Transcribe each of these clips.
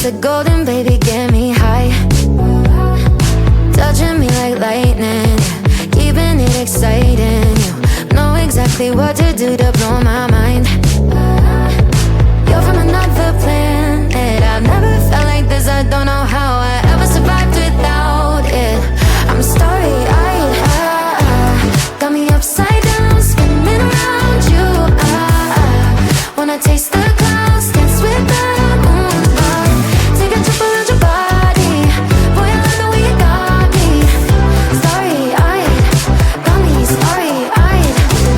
said golden, baby, get me high. Touching me like lightning, yeah. Keeping it exciting. You know exactly what to do to blow my mind. You're from another planet. I've never felt like this. I don't know how I ever survived without it. I'm starry-eyed. Got me upside down, spinning around you. Wanna taste the clouds, dance with the moon. Take a trip around your body. Boy, I love the way you got me. Starry-eyed, got me starry-eyed.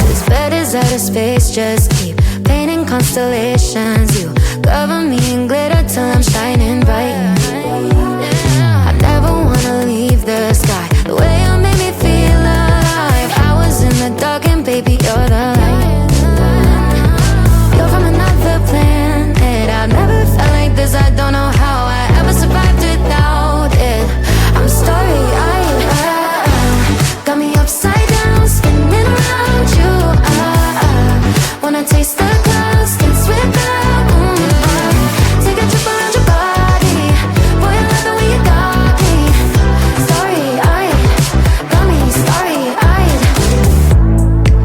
This bed is out of space, just keep painting constellations. You cover me in glitter till I'm shining bright. I never wanna leave the sky. The way you made me feel alive. I was in the dark and baby, you're the light. You're from another planet. I've never felt like this. I don't know how I ever survived without it. I'm starry-eyed. Got me upside down, spinning around you. Wanna taste the clouds, dance with the moon. Take a trip around your body. Boy, I love the way you got me. Starry-eyed, got me starry-eyed.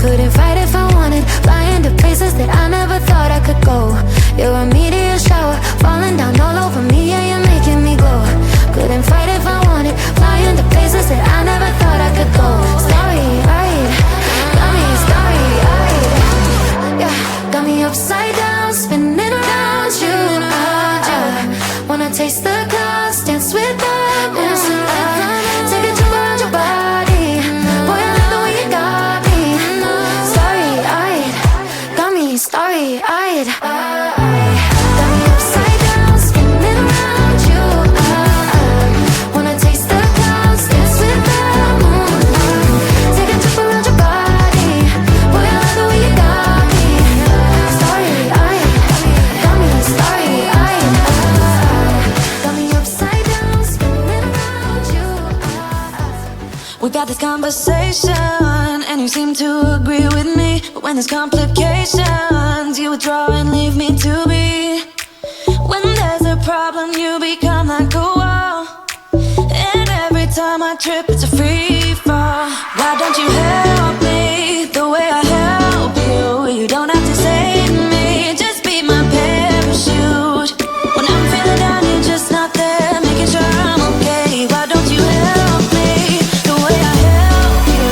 Couldn't fight if I wanted. Flying to places that I never thought I could go. You're a meteor shower, falling down all over me. Yeah, you're making me glow. Couldn't fight if I wanted. Flying to places that I never thought I could go. Starry-eyed, got me starry-eyed. Yeah, got me upside down, spinning around you. Wanna taste the clouds, dance with the moon. Take a trip around your body. Boy, I love the way you got me. Starry-eyed, got me starry-eyed. Got me upside down, spinning around you. Wanna taste the clouds, dance with the moon. Take a trip around your body. Boy, I love the way you got me. Starry-eyed, got me starry-eyed. Got me upside down, spinning around you. We got this conversation, and you seem to agree with me. But when there's complications, you withdraw and leave me to be. When there's a problem, you become like a wall. And every time I trip, it's a free fall. Why don't you help me the way I help you? You don't have to save me, just be my parachute. When I'm feeling down, you're just not there, making sure I'm okay. Why don't you help me the way I help you?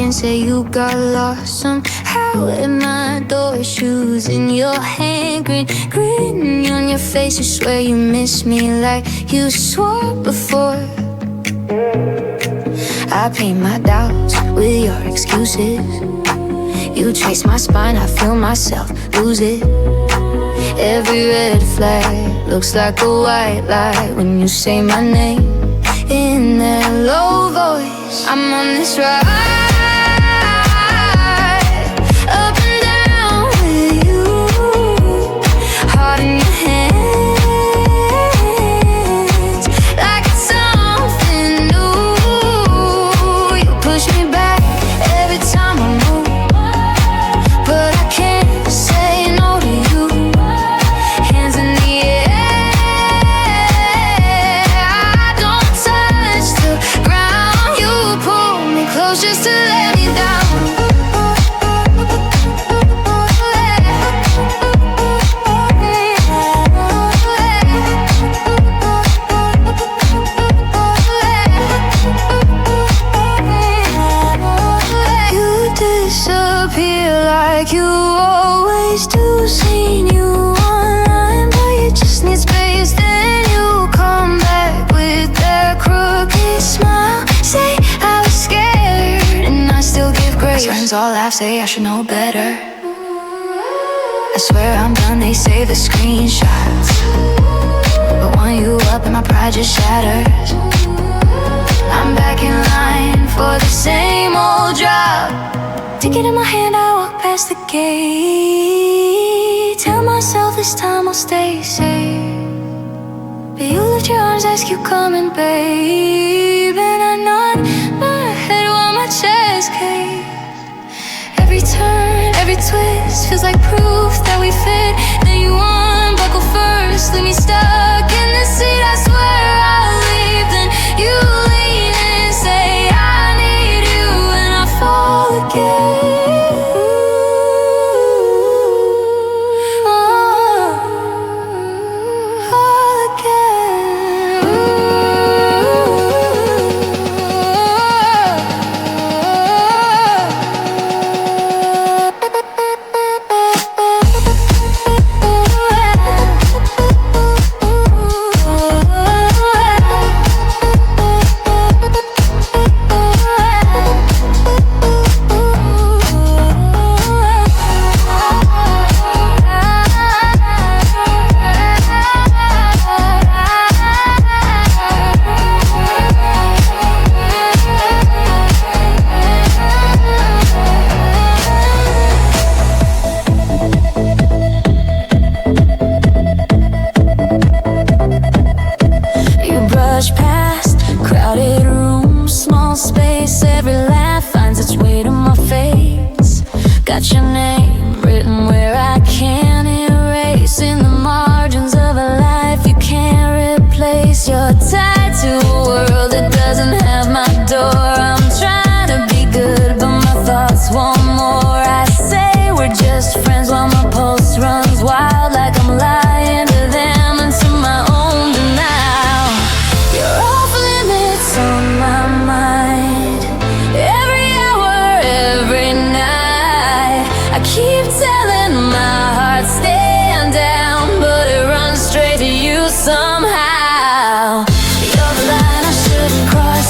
Say you got lost somehow in my door, shoes in your hand, grin on your face. You swear you miss me like you swore before. I paint my doubts with your excuses. You trace my spine, I feel myself lose it. Every red flag looks like a white light when you say my name in that low voice. I'm on this ride, in your hands, like it's something new. You push me back every time I move, but I can't say no to you. Hands in the air, I don't touch the ground. You pull me close just to let me down. Like you always do, seen you online, but you just need space. Then you come back with that crooked smile. Say I was scared, and I still give grace. Friends all laugh, say I should know better. I swear I'm done, they save the screenshots, but when you up and my pride just shatters. I'm back in line for the same old job. Ticket in my hand, I walk past the gate. Tell myself this time I'll stay safe, but you lift your arms, ask you coming, babe. And I nod my head while my chest cave. Every turn, every twist feels like proof that we fit. Then you unbuckle first, leave me stuck in the seat. I swear I'll leave, then you lean and say I need you, and I fall again. Got your name written where I can't erase, in the margins of a life you can't replace. You're tied to a world that doesn't have my door. I'm trying to be good, but my thoughts want more. I say we're just friends while my pulse runs wild, like I'm lying to them and to my own denial. You're off limits on my mind, every hour, every night. I keep telling my heart stand down, but it runs straight to you somehow. You're the line I shouldn't cross,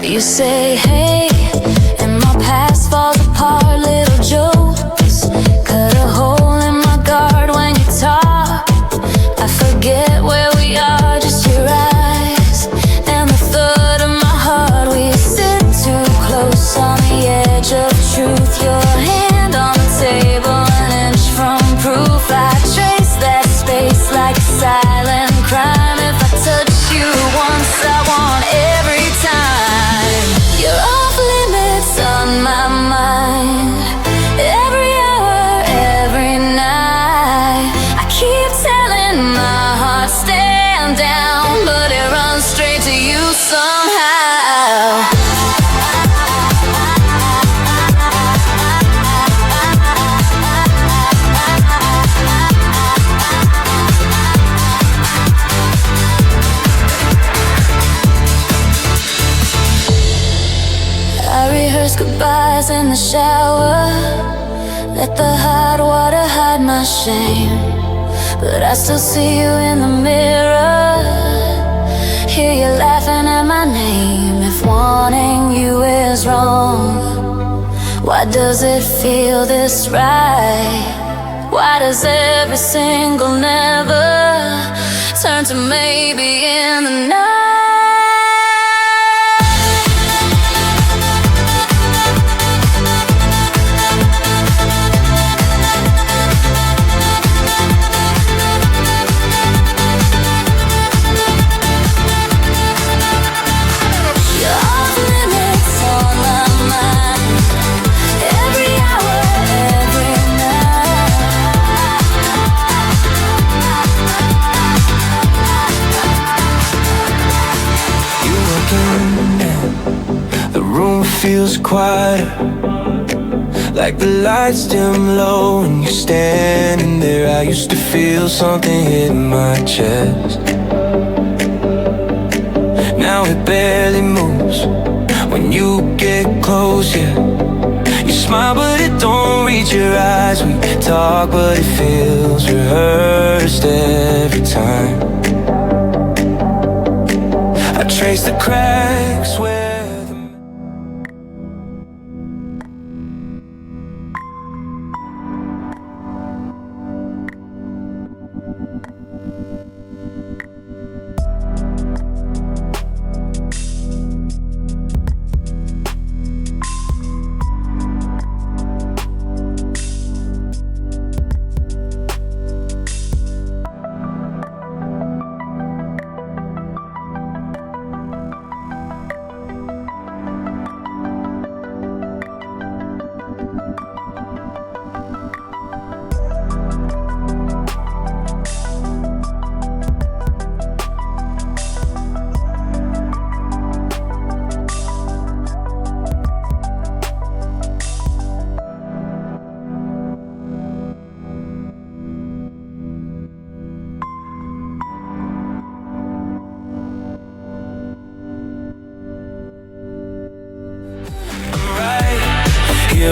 You say hey, and my past falls apart. Little jokes cut a hole in my guard when you talk. I forget where we are, just your eyes and the thud of my heart. We sit too close on the edge of truth. Your hand on the table, an inch from proof. I trace that space like a silent crime. If I touch you once, I want every time. You're off limits on my mind. Every hour, every night. I keep telling my heart stand down, but it runs straight to you somehow. I rehearse goodbyes in the shower. Let the hot water hide my shame, but I still see you in the mirror. Hear you laughing at my name. If wanting you is wrong, why does it feel this right? Why does every single never turn to maybe in the night? Feels quiet, like the lights dim low and you're standing there. I used to feel something hit my chest. Now it barely moves when you get close, yeah. You smile but it don't reach your eyes. We talk but it feels rehearsed every time. I trace the cracks where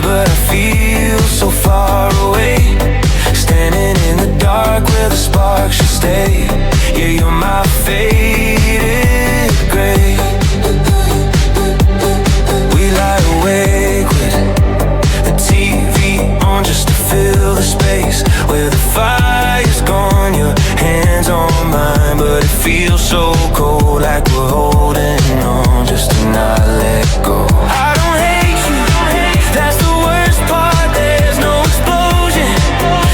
but I feel so far away. Standing in the dark where the spark should stay. Yeah, you're my faded gray. We lie awake with the TV on just to fill the space where the fire's gone. Your hands on mine, but it feels so cold, like we're holding on just to not let go. I don't hate you, that's the worst part. There's no explosion,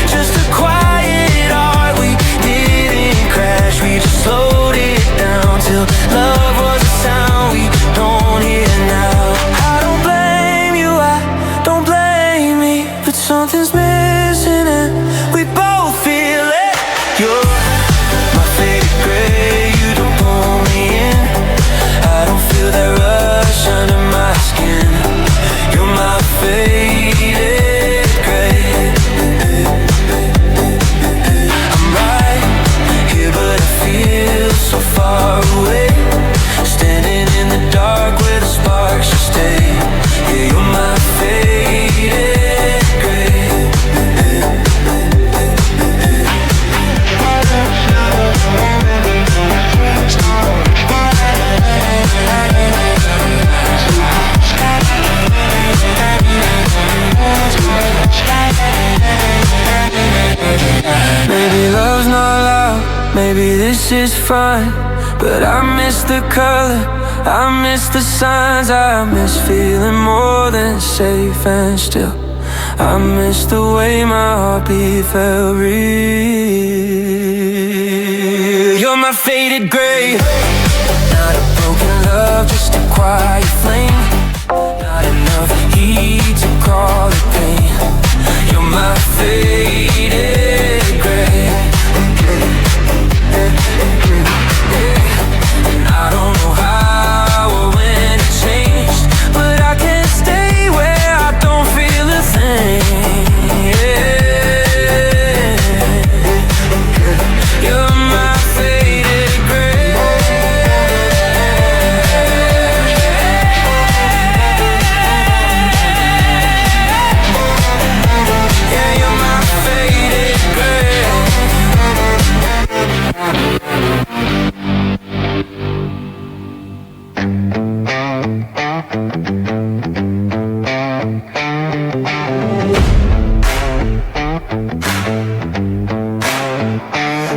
just a quiet heart. We didn't crash. this is fine, but I miss the color, I miss the signs, I miss feeling more than safe and still. I miss the way my heartbeat felt real. You're my faded gray, not a broken love, just a quiet flame. Not enough heat to call it pain. You're my faded gray, and I don't know how or when it changed, but I can't stay where I don't feel a thing. You're my faded gray. Yeah, you're my faded gray.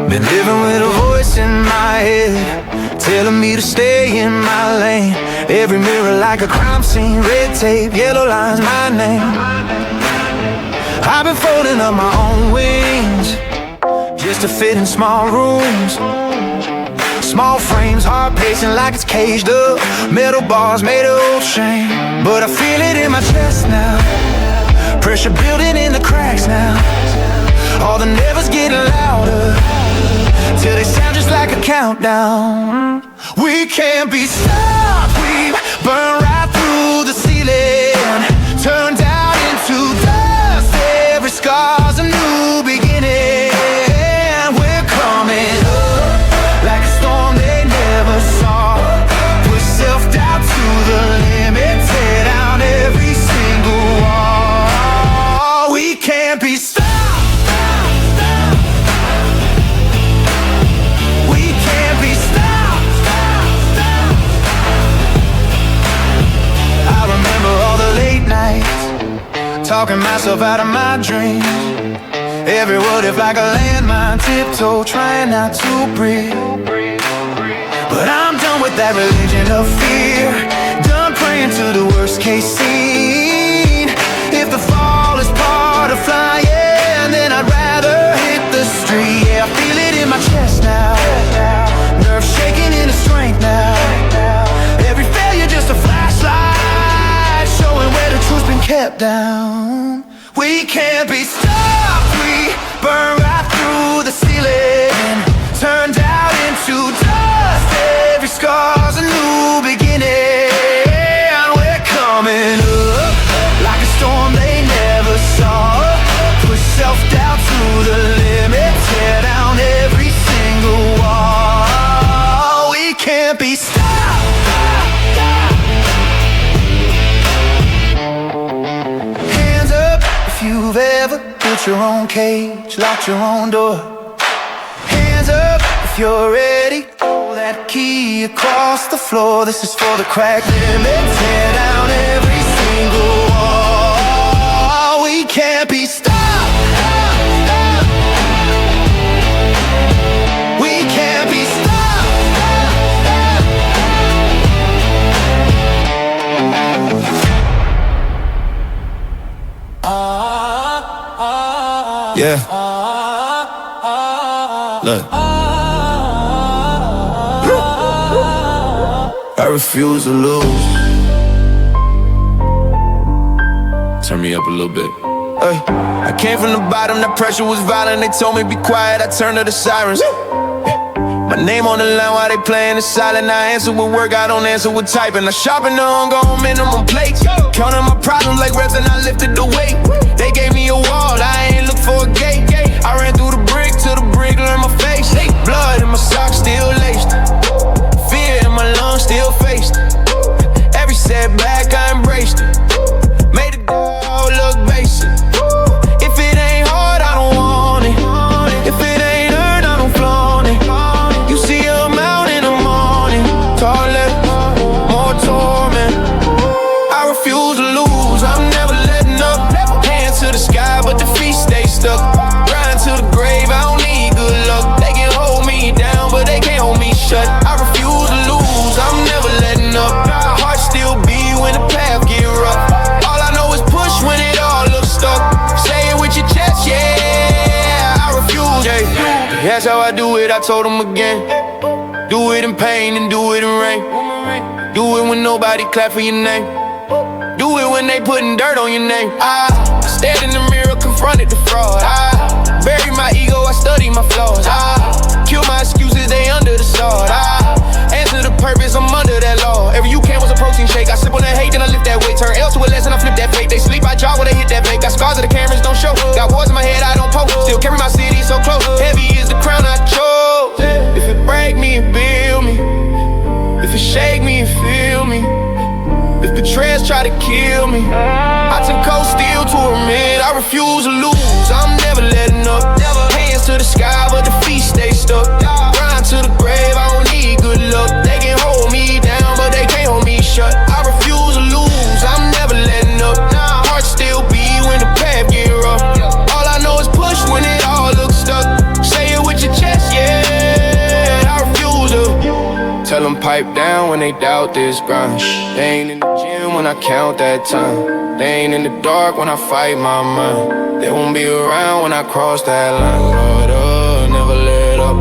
Been living with a voice in my head, telling me to stay in my lane. Every mirror like a crime scene, red tape, yellow lines, my name. I've been folding up my own wings, just to fit in small rooms. Small frames, heart pacing like it's caged up. Metal bars made of old shame, but I feel it in my chest now. Pressure building in the cracks now. All the nevers getting louder, till they sound just like a countdown. We can't be stopped, we burn right through the ceiling, turned out into dust. Every scar's a new beginning. We're coming up like a storm they never saw. Push self-doubt to the limit, tear down every single wall. We can't be stopped. Talking myself out of my dreams. Every word is like a landmine, tiptoe, trying not to breathe. But I'm done with that religion of fear, done praying to the worst case scene. If the fall is part of flying, then I'd rather hit the street. Yeah, I feel it in my chest now, nerves shaking into strength now. Every failure just a flashlight, showing where the truth's been kept down. We can't be stopped, we burn right through the ceiling, turned out into dust. Every scar's a new beginning. We're coming up like a storm they never saw. Push self-doubt to the limit, tear down every single wall. We can't be stopped. You've ever built your own cage, locked your own door. Hands up if you're ready. Throw that key across the floor. This is for the cracked limit. Tear down every single wall. We can't be stopped. We can't be stopped. Yeah. Look. I refuse to lose. Turn me up a little bit. Hey. I came from the bottom, the pressure was violent. They told me be quiet, I turned to the sirens. My name on the line while they playing the silent. I answer with work, I don't answer with typing. I sharpen the hunger on minimum plates. Counting my problems like reps and I lifted the weight. They gave me a wall, I ain't look for a gate. I ran through the brick till the brick learned my face. Blood in my socks still laced. Fear in my lungs still faced. Every setback I embraced it. Made the dog look basic. If it ain't hard, I don't want it. If it ain't earned, I don't flaunt it. You see I'm out in the morning. Taller, more torment. I refuse to lose, I'm never letting up. Hands to the sky, but the feet stay stuck. Grind to the grave, I don't need good luck. They can hold me down, but they can't I told them again. Do it in pain and do it in rain. Do it when nobody clap for your name. Do it when they putting dirt on your name. I stared in the mirror, confronted the fraud. I buried my ego, I studied my flaws. I kill my excuses, they under the sword. I answer the purpose, I'm under that law. Every you can was a protein shake. I sip on that hate, then I lift that weight. Turn L to a lesson, I flip that fake. They sleep, I draw when they hit that vape. Got scars of the cameras, don't show. Got wars in my head, I don't poke. Still carry my city so close. Heavy is the crown I chose. If it break me, it build me. If it shake me, it feel me. If betrayers try to kill me, I turn cold steel to a man. I refuse to lose, I'm never letting up. Hands to the sky, but the feet stay stuck. Grind to the grave, I don't need good luck. They can hold me down, but they can't hold me shut. I refuse to lose, I'm never letting up. Heart still beat when the path get rough. All I know is push when it all looks stuck. Say it with your chest, yeah. I refuse to. Tell them pipe down when they doubt this grind. They ain't in the gym when I count that time. They ain't in the dark when I fight my mind. They won't be around when I cross that line. Lord, never let up.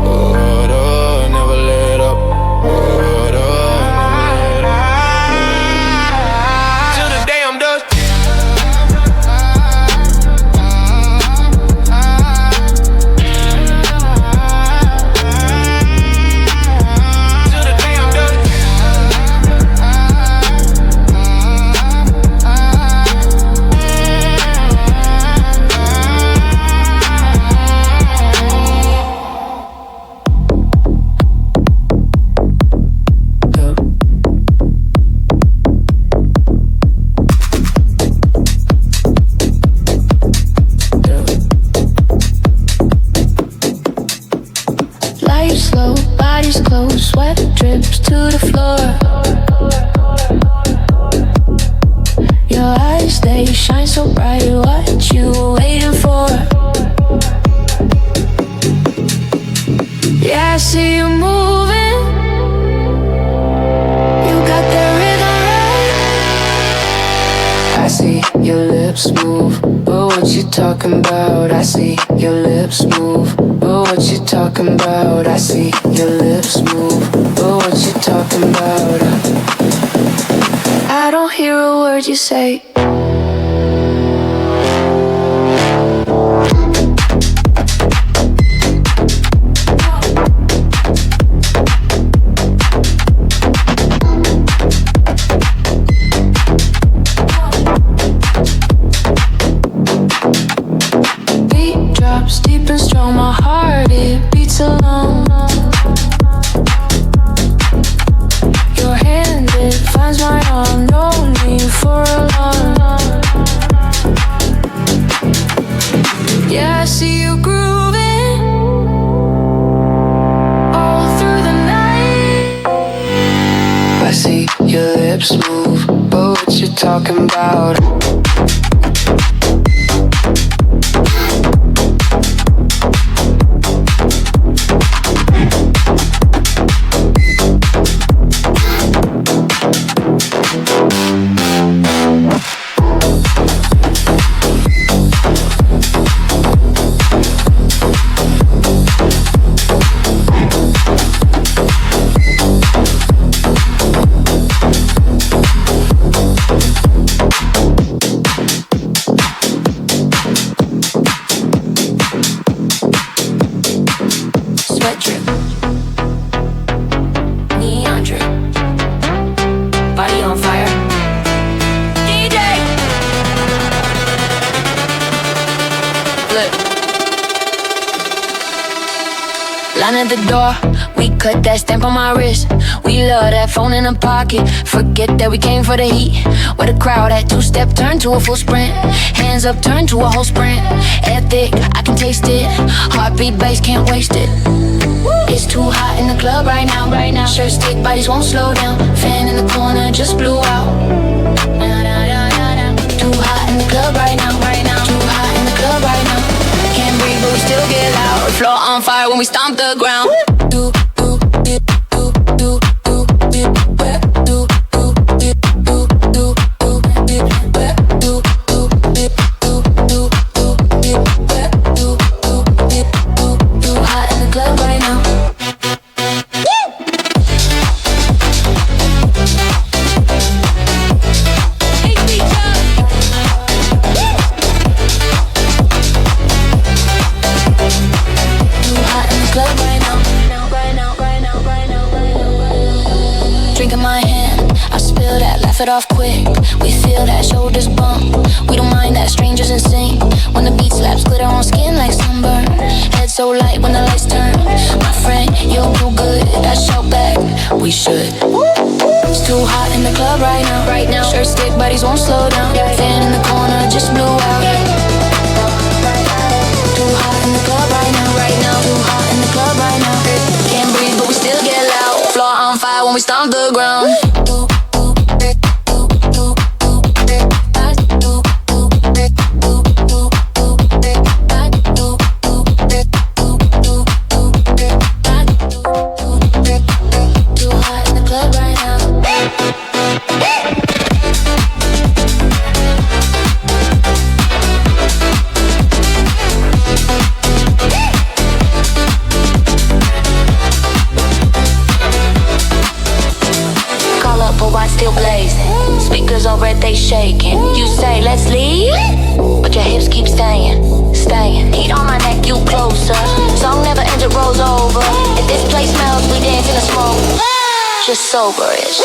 Lord, never let up. Lord, never let up. Till the day I'm done. Slow, body's close, sweat drips to the floor. Your eyes, they shine so bright. What you waiting for? Yeah, I see you moving. You got that rhythm right. I see your lips move, but what you talking about? I see your lips move, but what you talking about? I see your lips move, but what you talking about? I don't hear a word you say. Beat drops deep and strong, my heart it beats alone. Your hand it finds my arm, no need for alarm. Yeah, I see you grooving all through the night. I see your lips move, but what you talking about? Sweat drip, neon drip, body on fire. DJ, look. Line at the door, we cut that stamp on my wrist. We love that phone in the pocket. Forget that we came for the heat. Where the crowd at, two-step turn to a full sprint. Hands up, turn to a whole sprint. Ethic, I can taste it. Heartbeat, bass, can't waste it. It's too hot in the club right now. Shirt stick, bodies won't slow down. Fan in the corner just blew out. Too hot in the club right now. Too hot in the club right now. Can't breathe, but we still get loud. Floor on fire when we stomp the ground. Too hot in the club right now. drink in my hand. I spill that, laugh it off quick. We feel that, shoulders bump. We don't mind that, strangers in sync. When the beat slaps, glitter on skin like sunburn. Head so light when the lights turn. My friend, you do good, I shout back. We should. It's too hot in the club right now. Right now, shirt stick, bodies won't slow down. Fan in the corner just blew out. Too hot in the club right now. Right now, too hot in the club right now. Can't breathe, but we still get loud. Floor on fire when we stomp the ground. They shaking. You say let's leave, but your hips keep staying, staying. Heat on my neck, you closer. Song never ends, it rolls over. If this place smells, we dance in the smoke. Just sober-ish.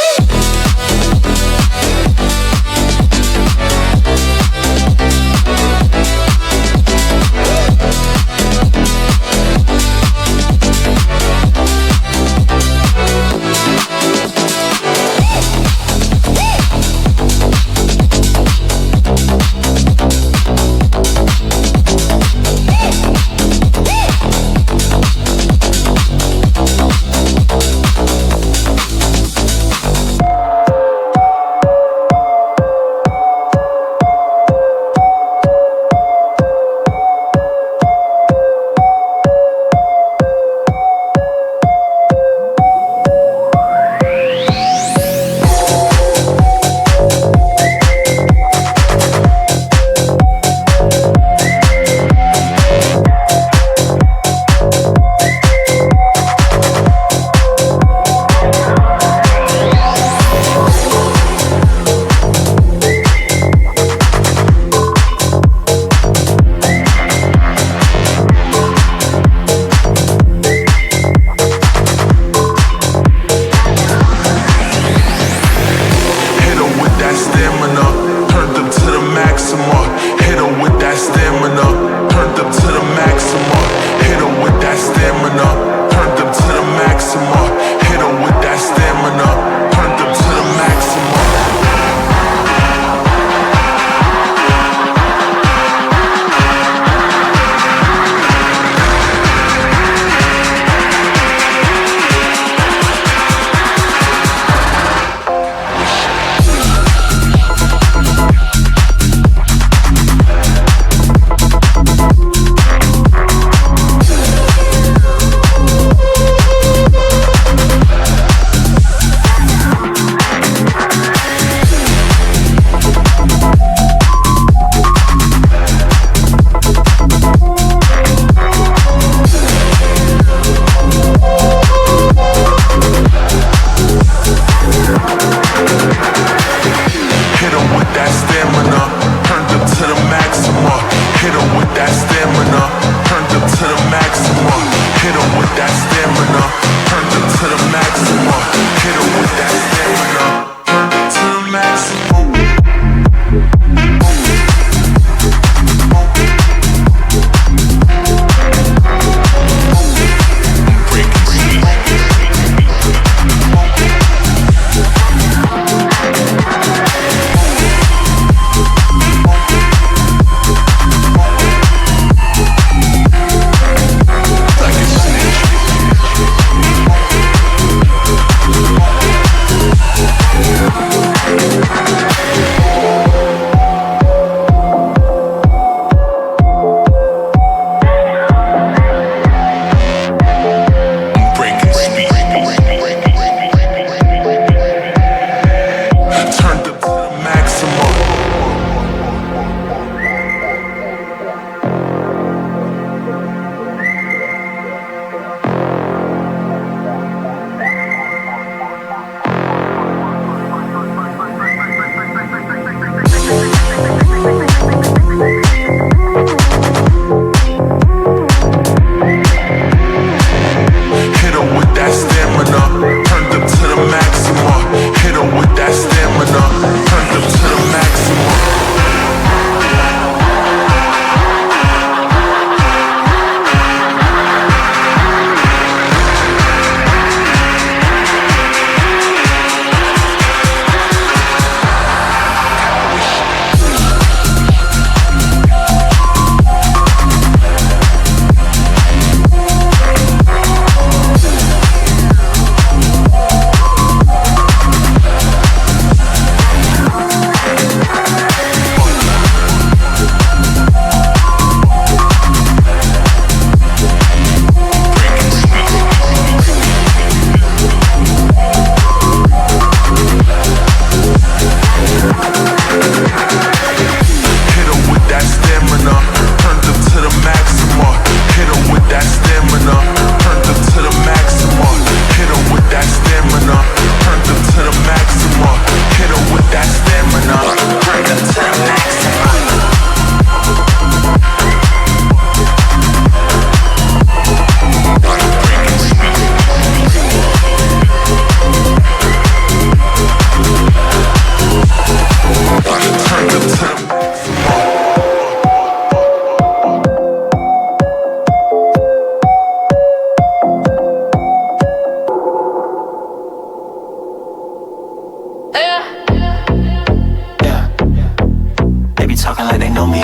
talking like they know me,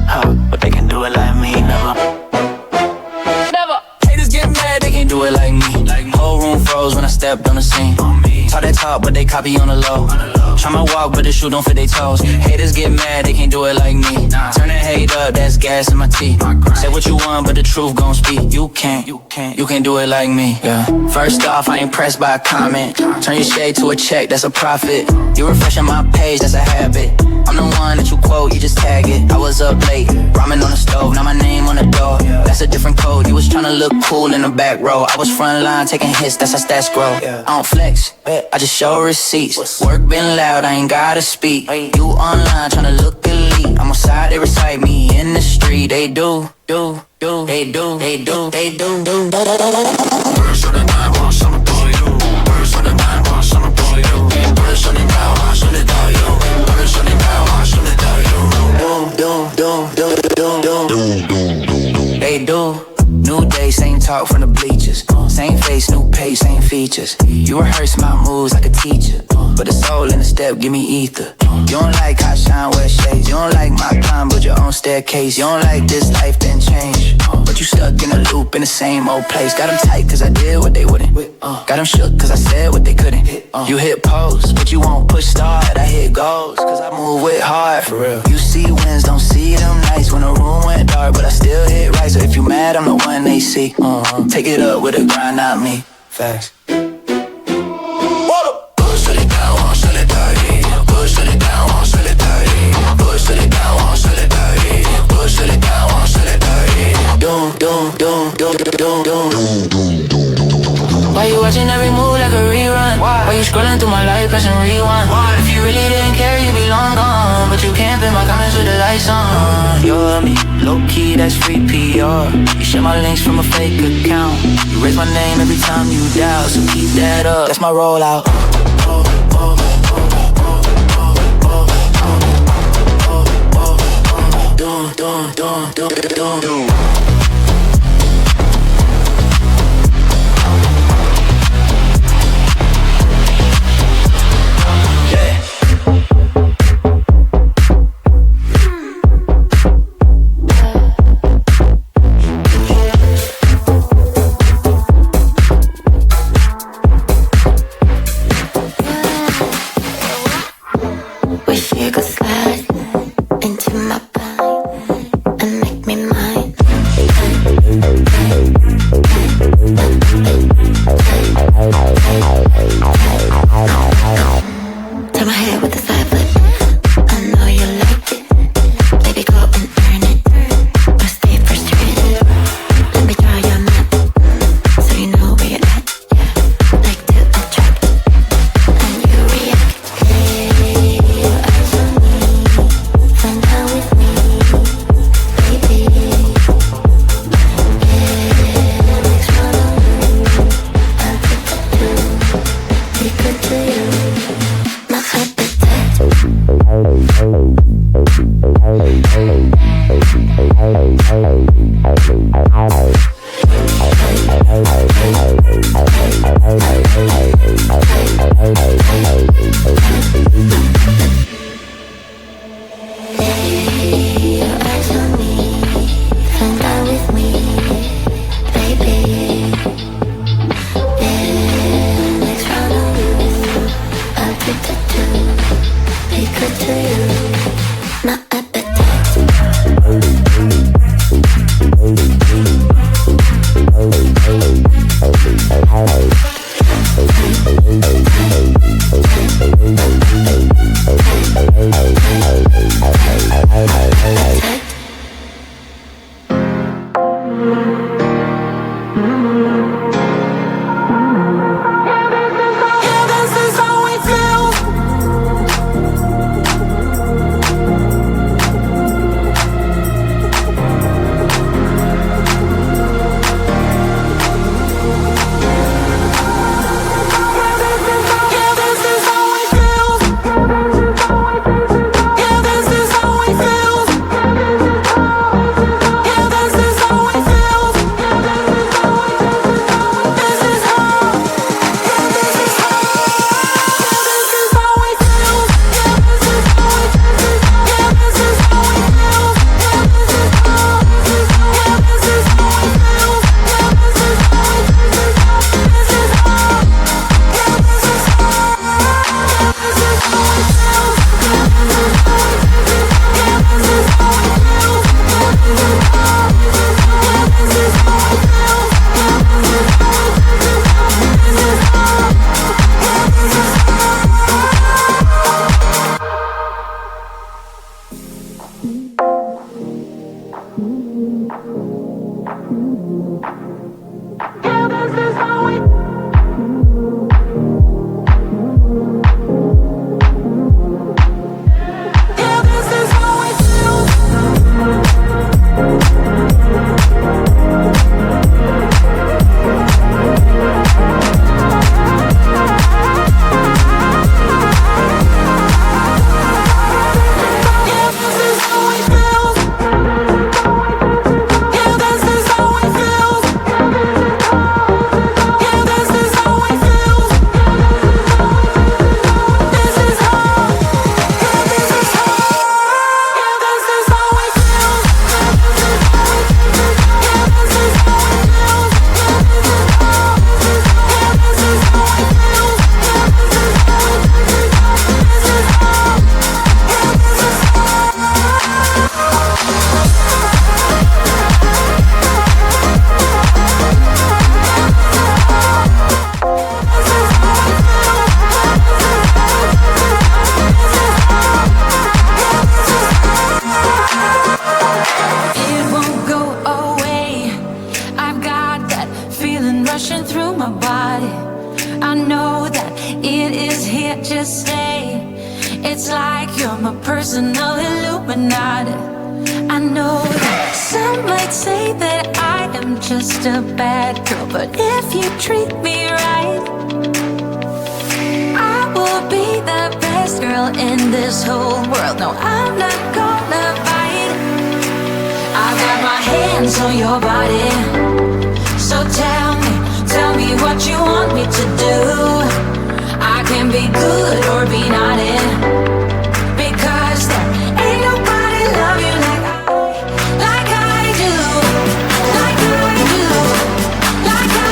huh? But they can do it like me, never. Haters get mad, they can't do it like me. Whole room froze when I stepped on the scene. Talk that talk, but they copy on the low. Try my walk, but the shoe don't fit their toes. Haters get mad, they can't do it like me. Turn that hate up, that's gas in my teeth. Say what you want, but the truth gon' speak. You can't do it like me. Yeah. First off, I ain't pressed by a comment. Turn your shade to a check, that's a profit. You refreshing my page, that's a habit. I'm the one that you quote, you just tag it. I was up late, ramen on the stove, now my name on the door. That's a different code. You was tryna look cool in the back row. I was front line taking hits, that's how stats grow. I don't flex, I just show receipts. Work been loud, I ain't gotta speak. You online tryna look elite. I'm on side, they recite me in the street. They do. They do. New day, same talk from the bleachers. Same face, new pace, same features. You rehearse my moves like a teacher, but the soul in the step, give me ether. You don't like how I shine, wear shades. You don't like my climb, but your own staircase. You don't like this life, then change. But you stuck in a loop in the same old place. Got them tight cause I did what they wouldn't. Got them shook cause I said what they couldn't. You hit pose, but you won't push start. I hit goals cause I move with heart. For real. You see wins, don't see them nights when the room went dark, but I still hit right. So if you mad, I'm the one they see. Take it up with a grind, not me. Facts. Why you watching every move like a rerun? Why you scrolling through my life, pressing rewind? If you really didn't care, you'd be long gone. But you can't pin my comments with the lights on. You're me, low-key, that's free PR. You share my links from a fake account. You raise my name every time you dial, so keep that up, that's my rollout. Wish you could slide into my body and make me mine. Turn my head with the side flip. I know you liked it. Baby, go and earn it. Or stay frustrated. Let me draw your map so you know where you're at. Like to attract and you react. Your eyes on me, find out with me, baby. Yeah, next round on me. I'll take the two. Be good to you. My your eyes on me, find out with me, baby. Yeah, next round on you. I'll take the two. Be good to you. My Yeah, this is how we feel. stay. It's like you're my personal Illuminati. I know that some might say that I am just a bad girl, but if you treat me right, I will be the best girl in this whole world. No, I'm not gonna fight. I've got my hands on your body, so tell me what you want me to do. I can be good or be naughty, because there ain't nobody love you like I do, like I do, like I do, like I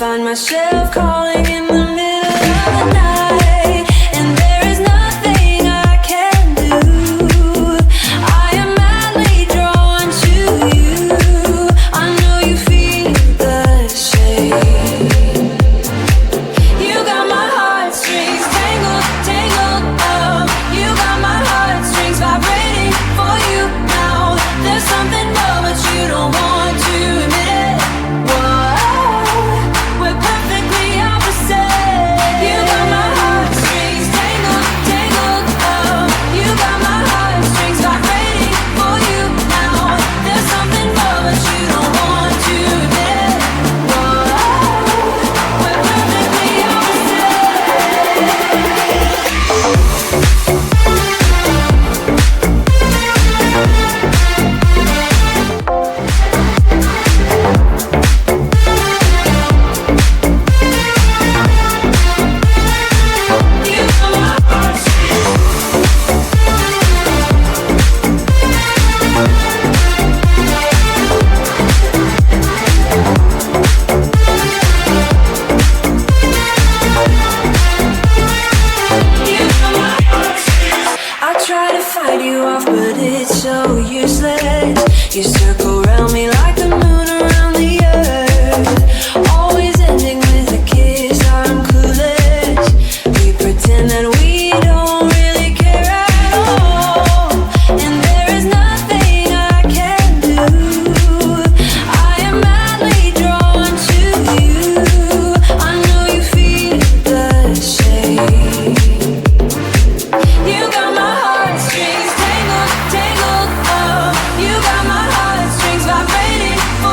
find myself calling in the middle of the night, and there is nothing I can do. I am madly drawn to you. I know you feel the same. You got my heartstrings tangled, tangled up. You got my heartstrings vibrating for you now. There's something more, but you don't want to admit it. We're perfectly opposite. You got my heartstrings tangled, tangled up. You got my heartstrings vibrating for you now. There's something more, but you don't want to admit it. We're perfectly I try to fight you off, but it's so useless. You circle around me like the moon around the earth, always ending with a kiss. I'm clueless. We pretend that we don't really care at all, and there is nothing I can do. I am madly drawn to you. I know you feel the same. You got my heartstrings tangled, tangled up. You got my heartstrings vibrating for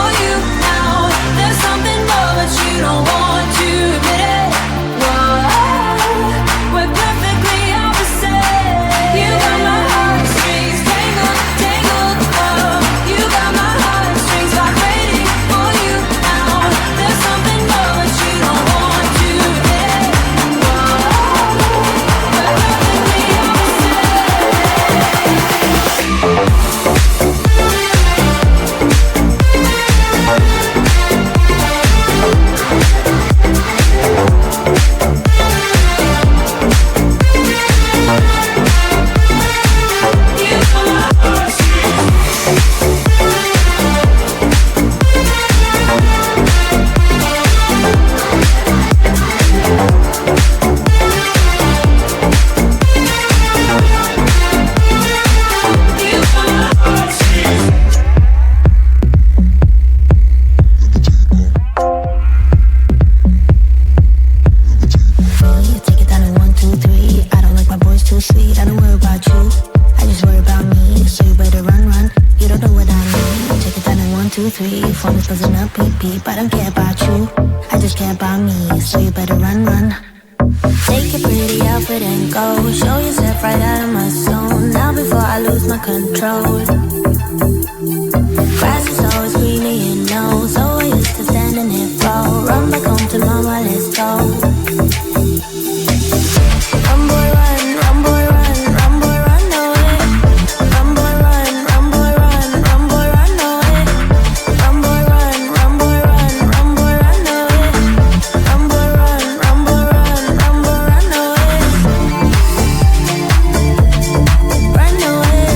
sweet. Phone is buzzing up, beep beep. I don't care about you, I just care about me. So you better run, run. Take your pretty outfit and go. Show yourself right out of my zone. Now before I lose my control. Grass is always greener, you know. So I used to standing here for. Run back home to mama, let's go. Run boy run, run boy run, run boy run away. Run boy run, run boy run, run boy run away. Run boy run, run boy run, run boy run away. Run boy run, run boy run, run boy run away. Run away.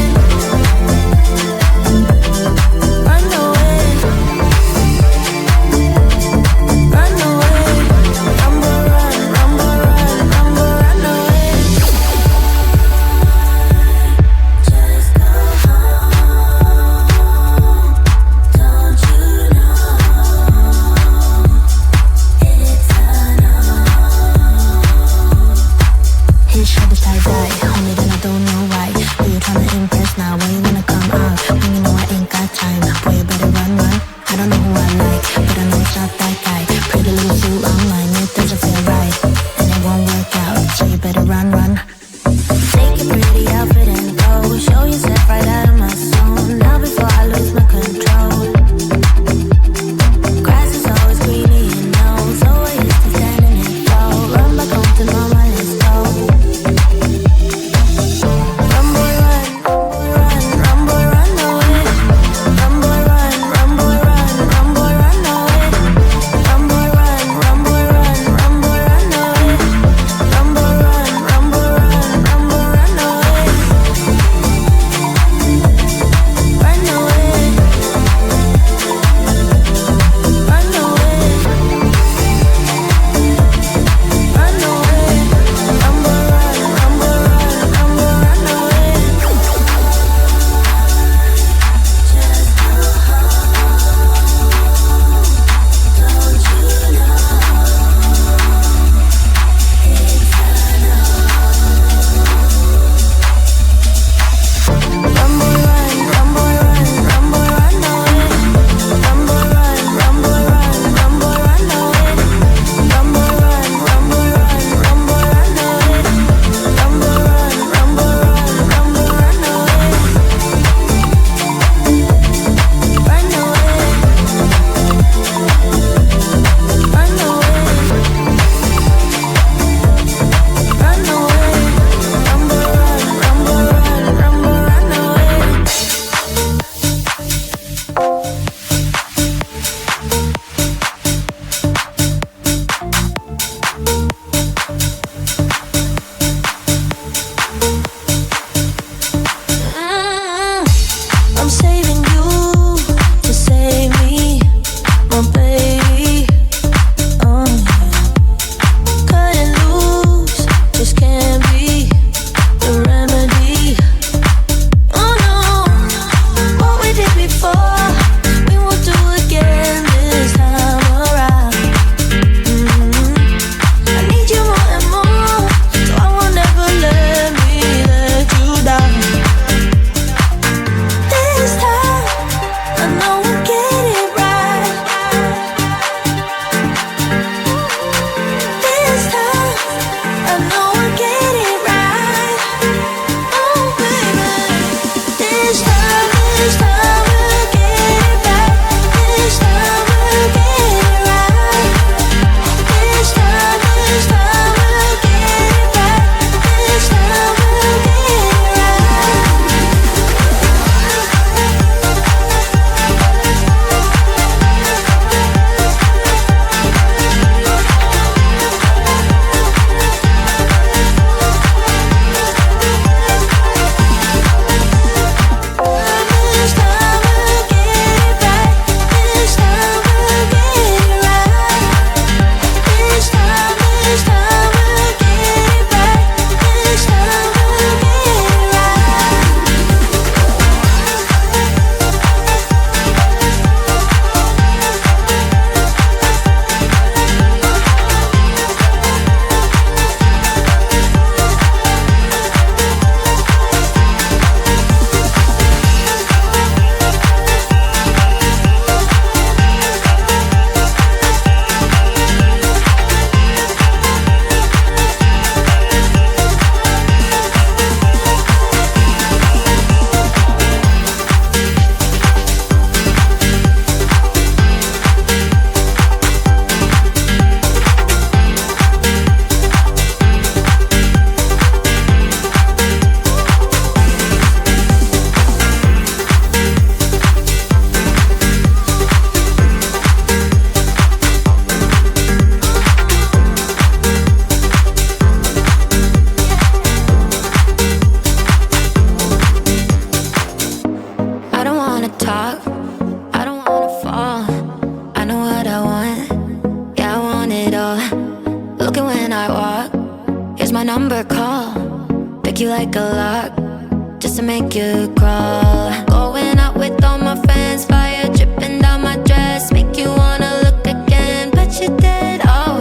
make you crawl. Going out with all my friends, fire dripping down my dress, make you wanna look again, but you did. Oh,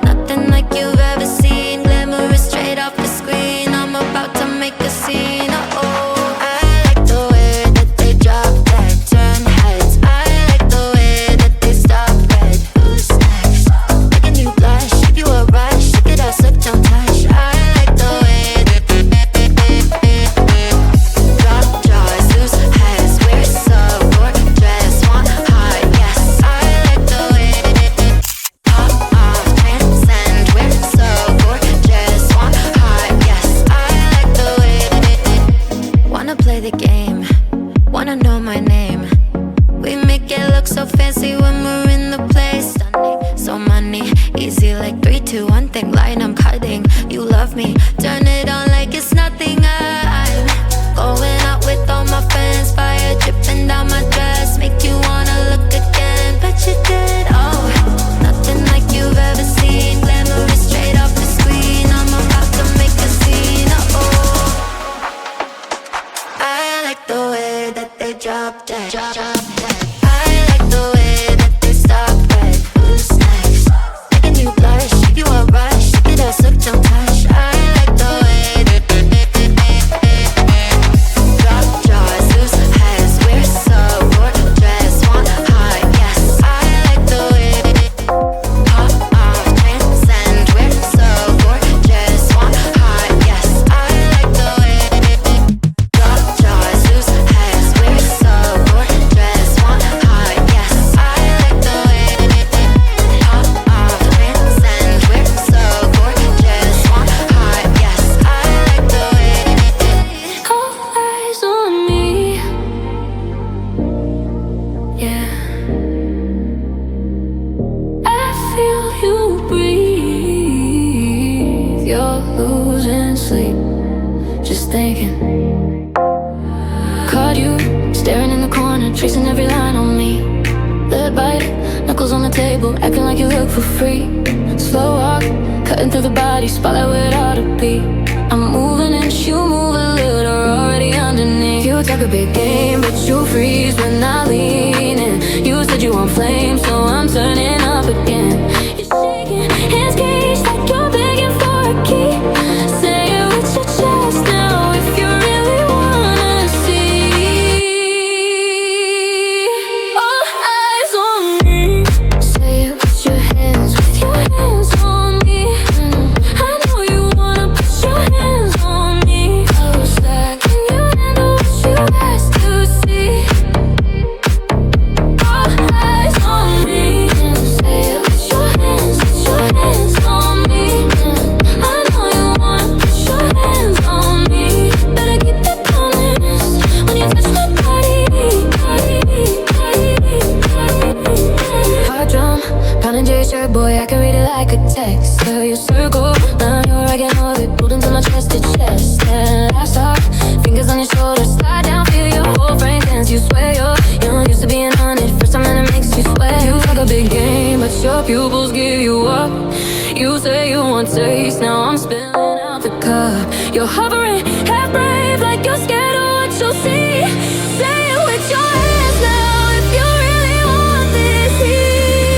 nothing like you've ever seen, glamorous straight off the screen. I'm about to make a scene. Oh, I like the way that they drop that, turn heads. I like the way that they stop red. Who's next? Making you blush, give you a rush, look at us, look, don't touch. I like the way that drop jaws, loose heads. We're so gorgeous, want hot, yes. I like the way pop off, transcend. We're so gorgeous, want hot, yes. I like the way wanna play the game, wanna know my name. We make it look so fancy when we're in the place. Stunning, so money, easy like 3, 2, 1 thing. Line, I'm cutting, you love me, turn it on like it's nothing. I'm going out with all my friends, fire dripping down my dress, make you wanna look again, but you did. Oh, nothing like you've ever seen, glamorous straight off the screen. I'm about to make a scene. Oh, I like the way that they drop that, drop that. I like the way that they stop red. Who's next? Making you blush, give you a rush, look at us, look, don't touch. I like the way that drop jaws, loose heads. We're so gorgeous, want hot, yes. I like the way pop off, transcend. We're so gorgeous, want hot, yes. I like the way drop jaws, loose heads. We're so gorgeous, want hot, yes. I like the way pop off, transcend. We're so gorgeous, want hot, yes. I like the way All eyes on me. Yeah. I feel you breathe. You're losing sleep. Just thinking. Caught you staring in the corner, tracing every line on me. Lead bite, knuckles on the table, acting like you look for free. Slow walk, cutting through the body, spotlight where it ought to be. I'm moving and you move a little, already underneath. You talk a big game, but you freeze when I lean in. You said you want flame, so I'm turning up again. You're shaking, hands caged like you're begging for a key. Say it with your chest now if you really wanna see. All eyes on me. Say it with your hands on me. I know you wanna put your hands on me. Close that. Can you handle what you asked to see? All eyes on me. Say it with your hands on me. I know you wanna put your hands on me. Better keep the promise when you touch my body. Heart drum, pounding J shirt, boy, I can read it like a text. Girl, you circle, now you're again of it, pulled into my chest to chest. And last off, fingers on your shoulders, slide down, feel your whole fragrance. You swear you're used to being on it, first time that it makes you sweat. You talk a big game, but your pupils give you up. You say you want taste, now I'm spilling out the cup. You're hovering, half brave, like you're scared of what you'll see. Say it with your hands now if you really want this heat.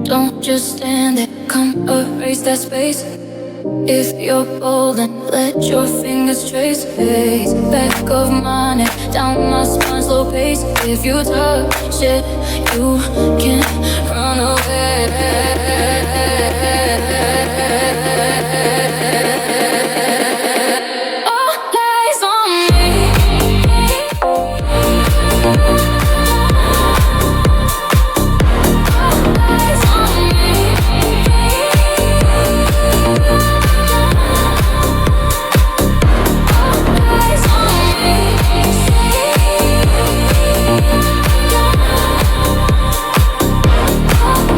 Don't just stand there, come erase that space. If you're bold, then let your fingers trace face. Back of my neck, down my spine, slow pace. If you touch it, you can't run away. All eyes on me.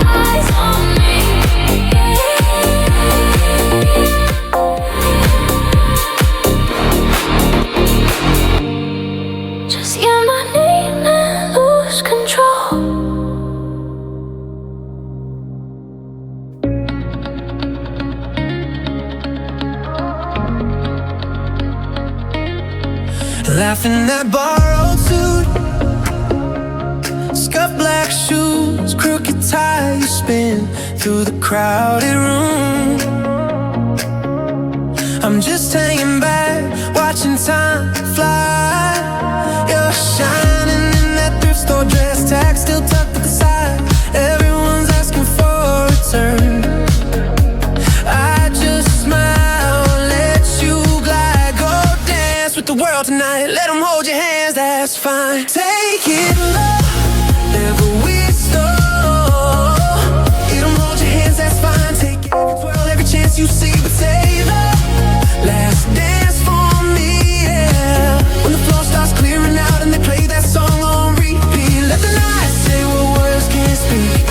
Eyes on Laughing at borrowed suit, scuffed black shoes, crooked tie you spin through the crowded room. I'm just hanging back, watching time fly. You're shining in that thrift store dress, tag still tucked at the side. Everyone's asking for a return. I just smile, let you glide. Go dance with the world tonight, let them hold your hands, that's fine. Take it low, never we stole. You don't hold your hands, that's fine. Take every twirl, every chance you see, but save the last dance for me, yeah. When the floor starts clearing out and they play that song on repeat, let the night say what words can't speak.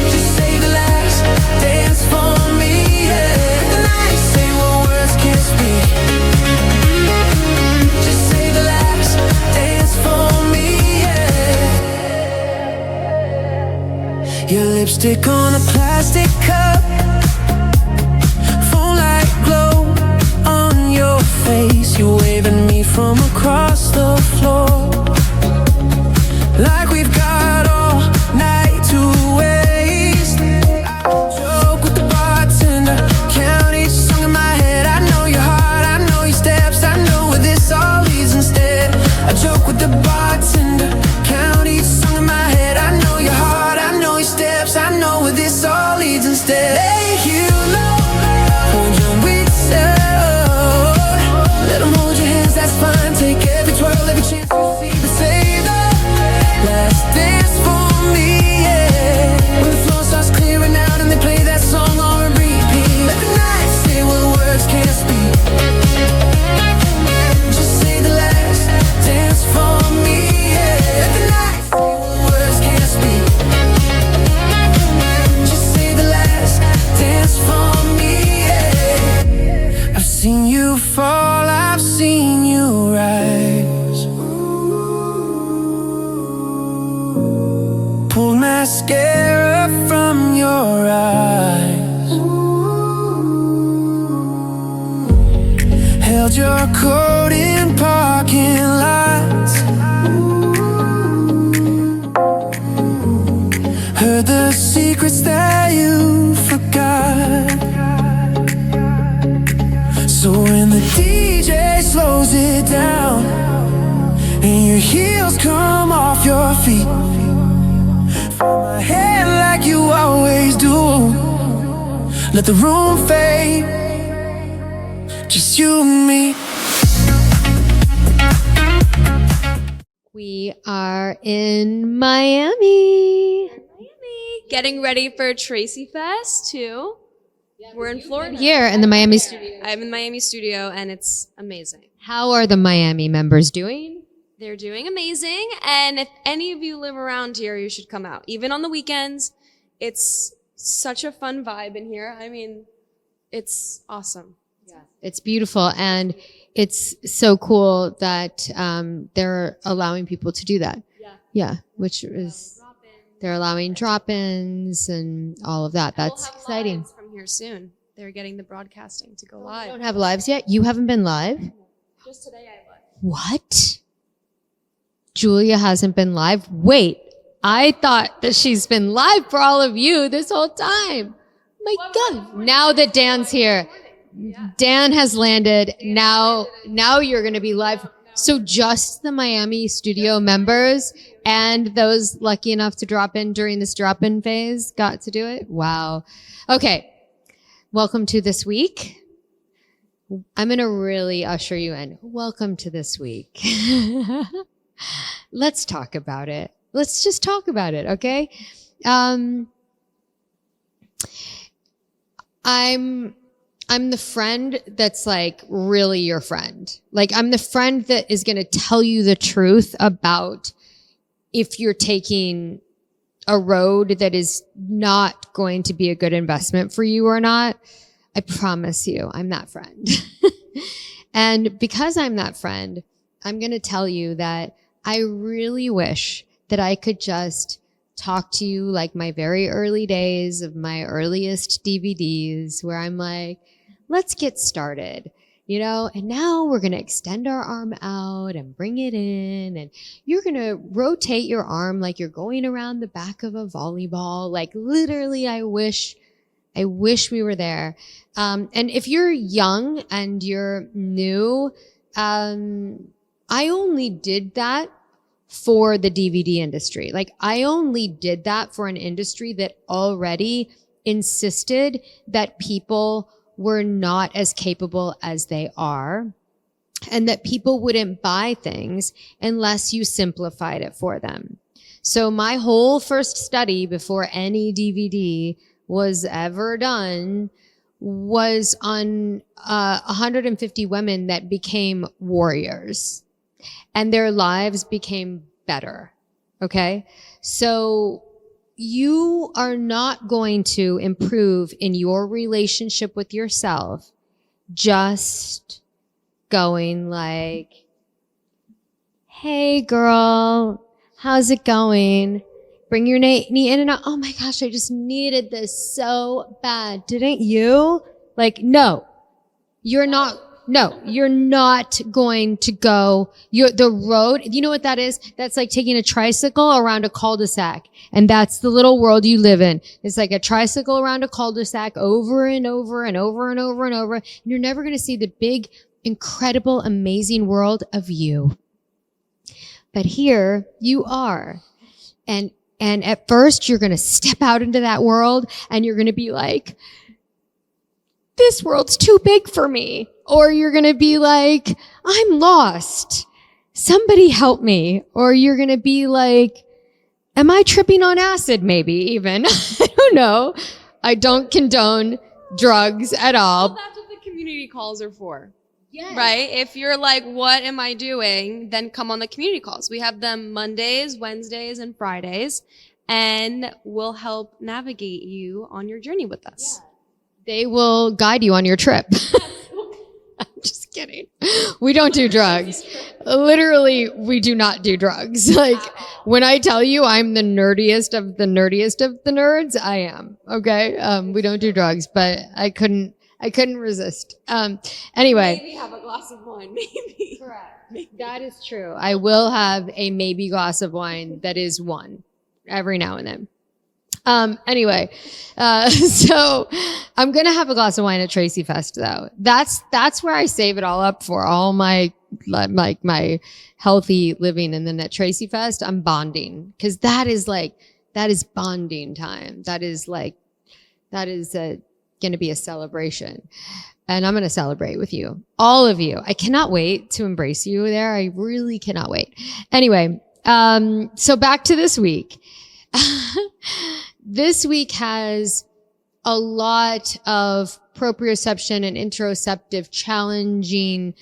Just say the last dance for me, yeah. Let the night say what words can't speak. Just say the last dance for me, yeah. Your lipstick on a plastic cup, glow on your face. You waving me from across the floor, like we've got all night to waste. I joke with the bartender, count each song in my head. I know your heart, I know your steps, I know where this all leads instead. I joke with the bartender, count each song in my head. I know your heart, I know your steps, I know where this all leads instead. Hey, you know, hold your wits up, let them hold your hands, that's fine. Take every twirl, every chance you see, but save the last dance for me, yeah. When the floor starts clearing out and they play that song on repeat, let the night say what words can't speak. Just say the last dance for me, yeah. Let the night say what words can't speak. Just say the last dance for me, yeah. I've seen you fall, I've seen you rise. Pulled mascara from your eyes, held your coat in parking lots, heard the secrets that you forgot. So when the DJ slows it down and your heels come off your feet, fold my head like you always do, let the room fade, just you and me. We are in Miami. Getting ready for Tracy Fest too. We're in Florida. Here in the Miami studio. I'm in Miami studio and it's amazing. How are the Miami members doing? They're doing amazing, and if any of you live around here, you should come out. Even on the weekends, it's such a fun vibe in here. I mean, it's awesome. It's beautiful, and it's so cool that they're allowing people to do that. Yeah, which is they're allowing drop-ins and all of that. That's We'll have exciting. lives from here soon. They're getting the broadcasting to go You live. don't have lives yet? You haven't been live? Just today I left. What? Julia hasn't been live? Wait, I thought that she's been live for all of you this whole time. My God. Now that Dan's here, Dan has landed. Now you're going to be live. So just the Miami studio members and those lucky enough to drop in during this drop-in phase got to do it? Wow. Okay. Welcome to this week. I'm going to really usher you in. Welcome to this week. Let's talk about it. Let's just talk about it, okay? I'm the friend that's like really your friend. Like I'm the friend that is going to tell you the truth about if you're taking a road that is not going to be a good investment for you or not. I promise you, I'm that friend. And because I'm that friend, I'm going to tell you that I really wish that I could just talk to you like my very early days of my earliest DVDs where I'm like, let's get started. and now we're going to extend our arm out and bring it in, and you're going to rotate your arm like you're going around the back of a volleyball. Like literally, I wish we were there. And if you're young and you're new, I only did that for the DVD industry. Like I only did that for an industry that already insisted that people were not as capable as they are, and that people wouldn't buy things unless you simplified it for them. So my whole first study before any DVD was ever done was on 150 women that became warriors, and their lives became better. Okay? So you are not going to improve in your relationship with yourself just going like, hey girl, how's it going? Bring your knee in and out. Oh my gosh, I just needed this so bad. Didn't you? Like, no, you're not going to go. The road, you know what that is? That's like taking a tricycle around a cul-de-sac. And that's the little world you live in. It's like a tricycle around a cul-de-sac over and over and over and over and over. And you're never going to see the big, incredible, amazing world of you. But here you are. And at first you're going to step out into that world and you're going to be like, this world's too big for me. Or you're going to be like, I'm lost. Somebody help me. Or you're going to be like, am I tripping on acid? Maybe even. I don't know. I don't condone drugs at all. Well, that's what the community calls are for. Yes. Right? If you're like, what am I doing? Then come on the community calls. We have them Mondays, Wednesdays, and Fridays, and we'll help navigate you on your journey with us. Yeah. They will guide you on your trip. I'm just kidding. We don't do drugs. Literally, we do not do drugs. Like, when I tell you I'm the nerdiest of the nerds, I am. Okay? We don't do drugs, but I couldn't resist. Anyway. Maybe have a glass of wine, maybe. Correct. Maybe. That is true. I will have a maybe glass of wine that is one every now and then. Anyway, so I'm going to have a glass of wine at Tracy Fest though. That's where I save it all up for all my, like my healthy living. And then at Tracy Fest, I'm bonding, because that is bonding time. That is going to be a celebration, and I'm going to celebrate with you, all of you. I cannot wait to embrace you there. I really cannot wait. Anyway, so back to this week. This week has a lot of proprioception and interoceptive challenging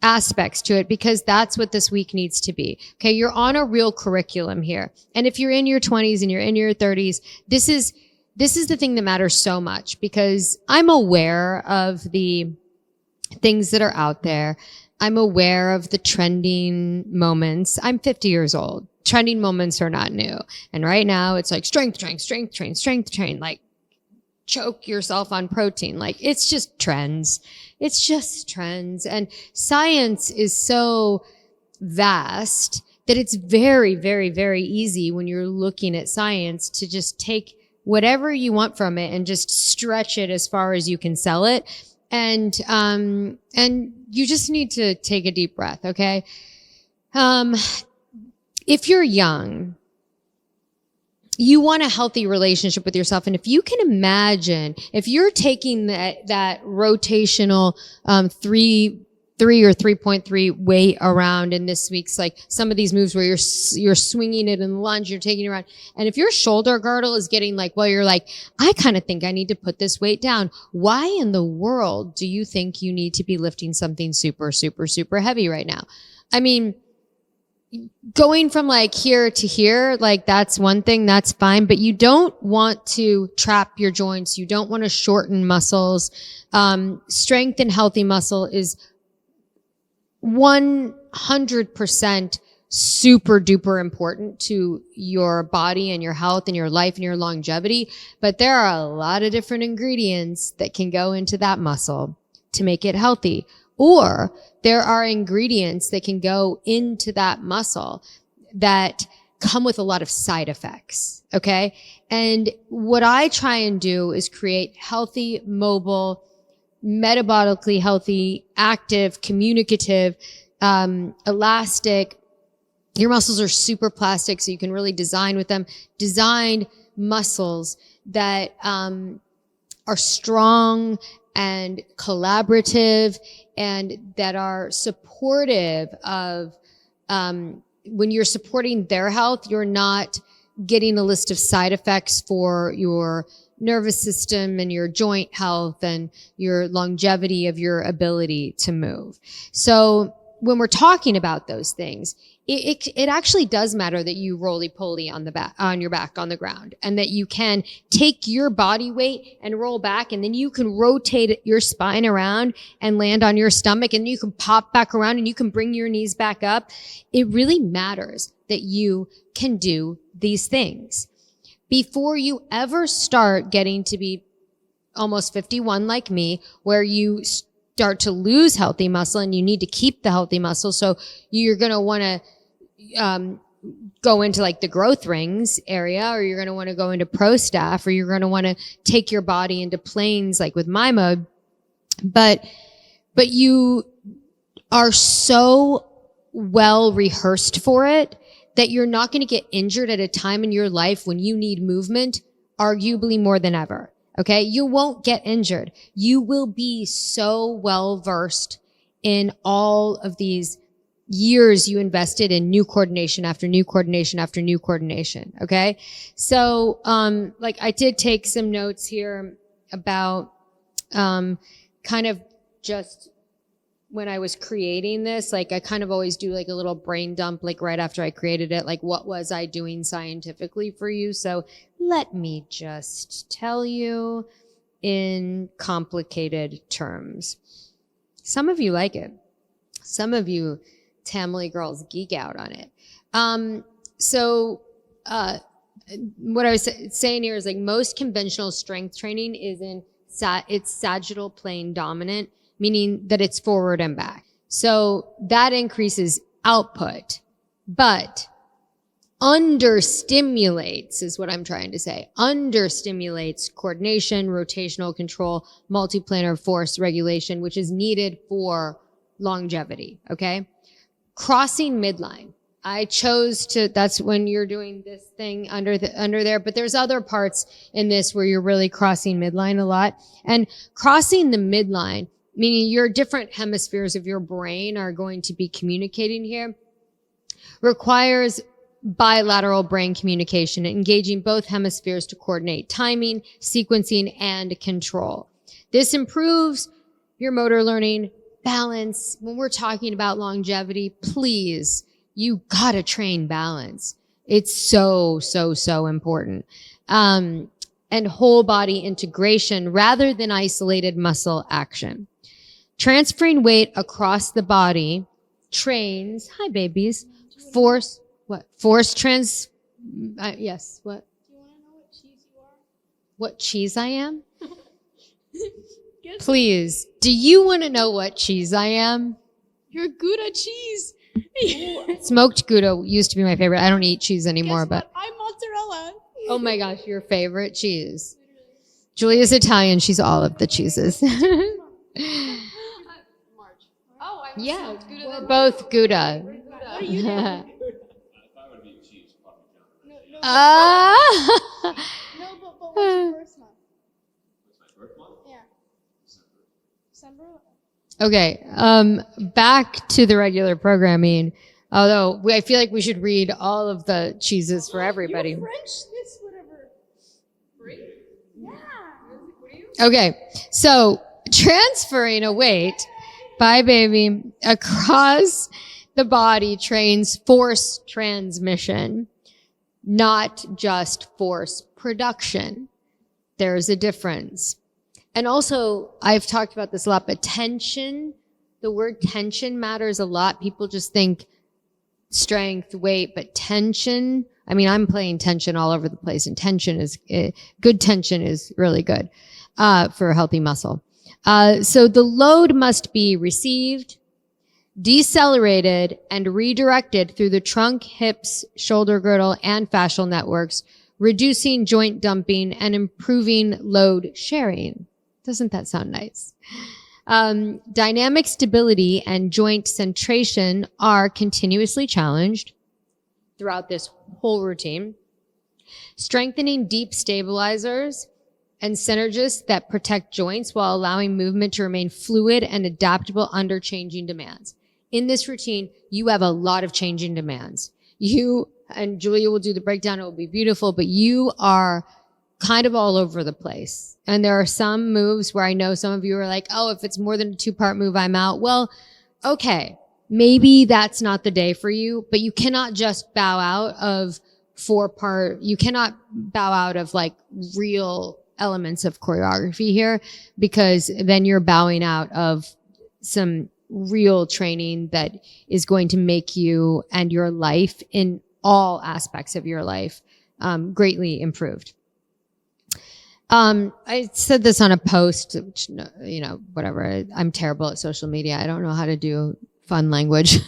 aspects to it, because that's what this week needs to be. Okay. You're on a real curriculum here. And if you're in your 20s and you're in your 30s, this is the thing that matters so much, because I'm aware of the things that are out there. I'm aware of the trending moments. I'm 50 years old. Trending moments are not new. And right now it's like strength train, like choke yourself on protein. Like it's just trends. And science is so vast that it's very, very, very easy when you're looking at science to just take whatever you want from it and just stretch it as far as you can sell it. And you just need to take a deep breath. Okay. If you're young, you want a healthy relationship with yourself. And if you can imagine, if you're taking that rotational, 3 or 3.3 weight around in this week's, like some of these moves where you're swinging it in the lunge, you're taking it around. And if your shoulder girdle is getting like, well, you're like, I kind of think I need to put this weight down. Why in the world do you think you need to be lifting something super, super, super heavy right now? I mean, going from like here to here, like that's one thing, that's fine, but you don't want to trap your joints. You don't want to shorten muscles. Strength and healthy muscle is 100% super duper important to your body and your health and your life and your longevity. But there are a lot of different ingredients that can go into that muscle to make it healthy. Or there are ingredients that can go into that muscle that come with a lot of side effects. Okay. And what I try and do is create healthy, mobile, metabolically healthy, active, communicative, elastic. Your muscles are super plastic, so you can really design with them. Designed muscles that are strong and collaborative and that are supportive of, when you're supporting their health, you're not getting a list of side effects for your nervous system and your joint health and your longevity of your ability to move. So when we're talking about those things, it actually does matter that you roly-poly on your back on the ground, and that you can take your body weight and roll back, and then you can rotate your spine around and land on your stomach, and you can pop back around and you can bring your knees back up. It really matters that you can do these things. Before you ever start getting to be almost 51 like me, where you start to lose healthy muscle and you need to keep the healthy muscle, so you're going to want to go into like the growth rings area, or you're going to want to go into pro staff, or you're going to want to take your body into planes like with my mode. But you are so well rehearsed for it that you're not going to get injured at a time in your life when you need movement, arguably more than ever. Okay. You won't get injured. You will be so well versed in all of these years you invested in new coordination after new coordination after new coordination. Okay. So, like I did take some notes here about, kind of just when I was creating this, like I kind of always do like a little brain dump, like right after I created it, like what was I doing scientifically for you? So let me just tell you in complicated terms. Some of you like it. Some of you Tamale girls geek out on it. What I was saying here is like most conventional strength training is it's sagittal plane dominant, meaning that it's forward and back. So that increases output, but understimulates is what I'm trying to say. Understimulates coordination, rotational control, multiplanar force regulation, which is needed for longevity. Okay. Crossing midline. I chose to, that's when you're doing this thing under there, but there's other parts in this where you're really crossing midline a lot. And crossing the midline, meaning your different hemispheres of your brain are going to be communicating here, requires bilateral brain communication, engaging both hemispheres to coordinate timing, sequencing, and control. This improves your motor learning, balance. When we're talking about longevity, please, you gotta train balance. It's so important. And whole body integration rather than isolated muscle action. Transferring weight across the body trains, hi babies, yes, what? Do you want to know what cheese you are? What cheese I am? Please, do you want to know what cheese I am? You're Gouda cheese. Smoked Gouda used to be my favorite. I don't eat cheese anymore, but I'm mozzarella. Oh my gosh, your favorite cheese. Julia's Italian. She's all of the cheeses. Yeah, we're both Gouda. What are you doing? I thought it would be cheese, Parmesan. No, but what's your birth month? What's my birth month? Yeah. December? Okay, back to the regular programming. Although I feel like we should read all of the cheeses for everybody. You're French, this, whatever. Yeah. Okay, so transferring a weight, bye baby, across the body trains force transmission, not just force production. There's a difference. And also, I've talked about this a lot, but tension, the word tension matters a lot. People just think strength, weight, but tension, I mean, I'm playing tension all over the place, and tension is, good tension is really good, for a healthy muscle. So the load must be received, decelerated, and redirected through the trunk, hips, shoulder girdle, and fascial networks, reducing joint dumping and improving load sharing. Doesn't that sound nice? Dynamic stability and joint centration are continuously challenged throughout this whole routine. Strengthening deep stabilizers and synergists that protect joints while allowing movement to remain fluid and adaptable under changing demands. In this routine, you have a lot of changing demands. You, and Julia will do the breakdown, it will be beautiful, but you are kind of all over the place. And there are some moves where I know some of you are like, oh, if it's more than a 2-part move, I'm out. Well, okay, maybe that's not the day for you, but you cannot just bow out of 4-part, you cannot bow out of like real elements of choreography here, because then you're bowing out of some real training that is going to make you and your life in all aspects of your life greatly improved. I said this on a post, which, you know, whatever. I'm terrible at social media. I don't know how to do fun language.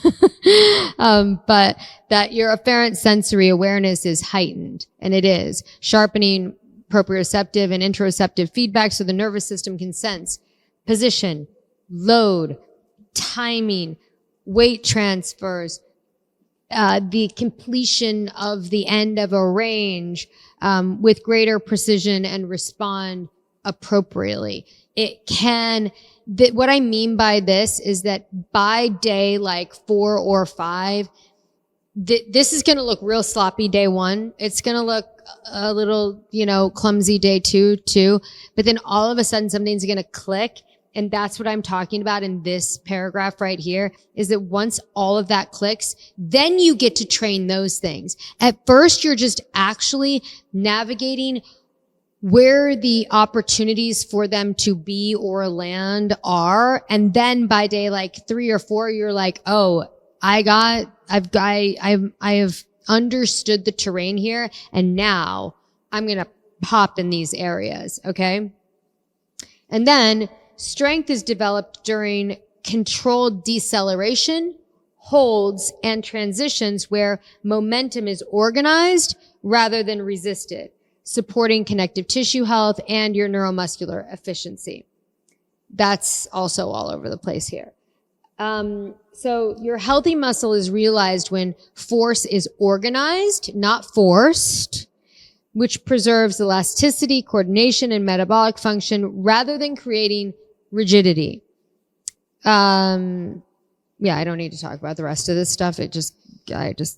But that your afferent sensory awareness is heightened, and it is, sharpening proprioceptive and interoceptive feedback so the nervous system can sense position, load, timing, weight transfers, the completion of the end of a range with greater precision and respond appropriately. It can, what I mean by this is that by day like 4 or 5, this is going to look real sloppy day 1. It's going to look a little, you know, clumsy day 2 too. But then all of a sudden something's going to click. And that's what I'm talking about in this paragraph right here, is that once all of that clicks, then you get to train those things. At first, you're just actually navigating where the opportunities for them to be or land are. And then by day like 3 or 4, you're like, oh, I have understood the terrain here. And now I'm going to pop in these areas. Okay. And then strength is developed during controlled deceleration, holds, and transitions where momentum is organized rather than resisted, supporting connective tissue health and your neuromuscular efficiency. That's also all over the place here. So your healthy muscle is realized when force is organized, not forced, which preserves elasticity, coordination, and metabolic function rather than creating rigidity. Yeah, I don't need to talk about the rest of this stuff. I just love this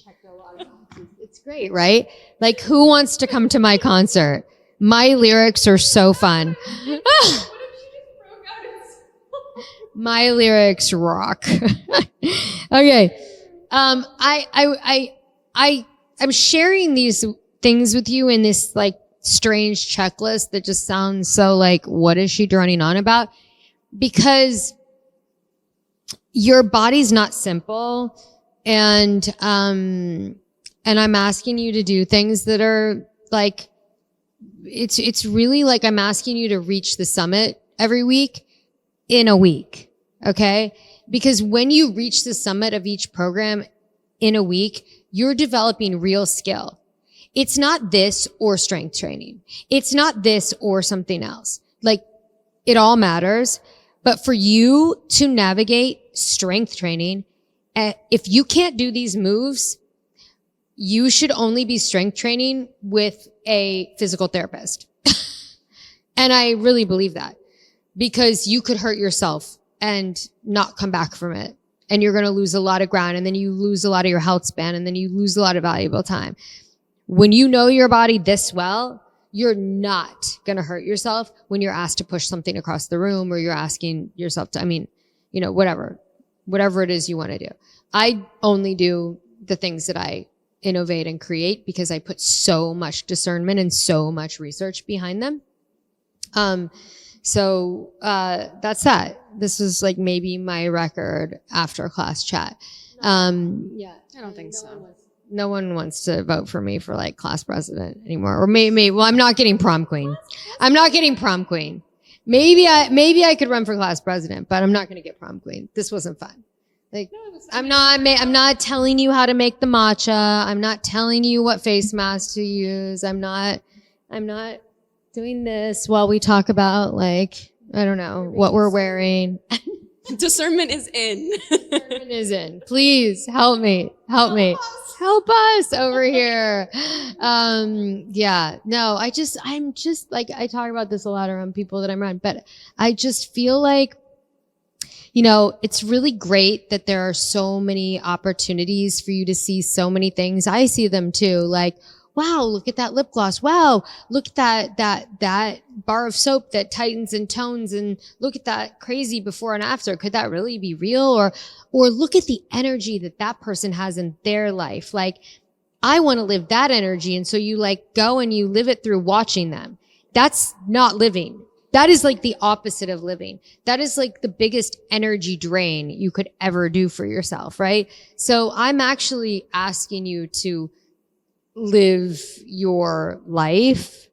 microphone. It's great, right? Like, who wants to come to my concert? My lyrics are so fun. My lyrics rock. Okay. I'm sharing these things with you in this like strange checklist that just sounds so like, what is she droning on about? Because your body's not simple, and I'm asking you to do things that are like, it's really like I'm asking you to reach the summit every week in a week. Okay. Because when you reach the summit of each program in a week, you're developing real skill. It's not this or strength training. It's not this or something else. Like, it all matters. But for you to navigate strength training, if you can't do these moves, you should only be strength training with a physical therapist. And I really believe that, because you could hurt yourself and not come back from it. And you're going to lose a lot of ground, and then you lose a lot of your health span, and then you lose a lot of valuable time. When you know your body this well, you're not going to hurt yourself when you're asked to push something across the room, or you're asking yourself to, whatever it is you want to do. I only do the things that I innovate and create because I put so much discernment and so much research behind them. So that's that. This is like maybe my record after class chat. Yeah. I don't think so. no one wants to vote for me for like class president anymore. Or maybe, well, I'm not getting prom queen. I'm not getting prom queen. Maybe I could run for class president, but I'm not going to get prom queen. This wasn't fun. Like, I'm not telling you how to make the matcha. I'm not telling you what face mask to use. I'm not doing this while we talk about like, I don't know, what we're wearing. Discernment is in. Discernment is in. Please help me. Help us over here. Yeah, no, I'm just like, I talk about this a lot around people that I'm around, but I just feel like, you know, it's really great that there are so many opportunities for you to see so many things. I see them too. Like, wow, look at that lip gloss. Wow, look at that bar of soap that tightens and tones, and look at that crazy before and after. Could that really be real? Or look at the energy that person has in their life. Like, I want to live that energy. And so you like go and you live it through watching them. That's not living. That is like the opposite of living. That is like the biggest energy drain you could ever do for yourself, right? So I'm actually asking you to live your life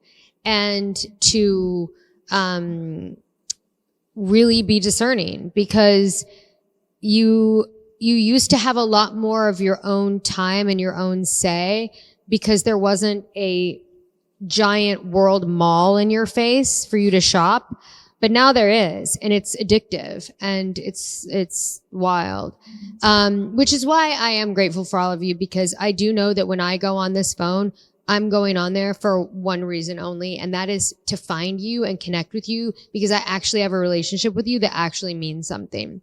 and to really be discerning, because you used to have a lot more of your own time and your own say, because there wasn't a giant world mall in your face for you to shop. But now there is, and it's addictive, and it's wild. Which is why I am grateful for all of you, because I do know that when I go on this phone, I'm going on there for one reason only, and that is to find you and connect with you, because I actually have a relationship with you that actually means something.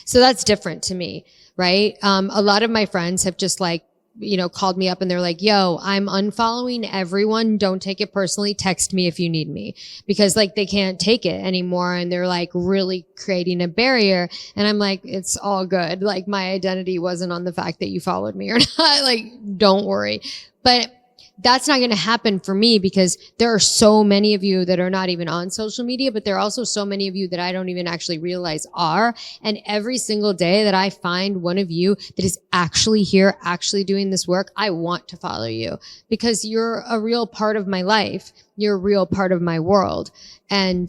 So that's different to me, right? A lot of my friends have just like, you know, called me up and they're like, yo, I'm unfollowing everyone. Don't take it personally. Text me if you need me, because like they can't take it anymore. And they're like really creating a barrier. And I'm like, it's all good. Like, my identity wasn't on the fact that you followed me or not. Like, don't worry. But that's not going to happen for me, because there are so many of you that are not even on social media, but there are also so many of you that I don't even actually realize are. And every single day that I find one of you that is actually here, actually doing this work, I want to follow you, because you're a real part of my life. You're a real part of my world. And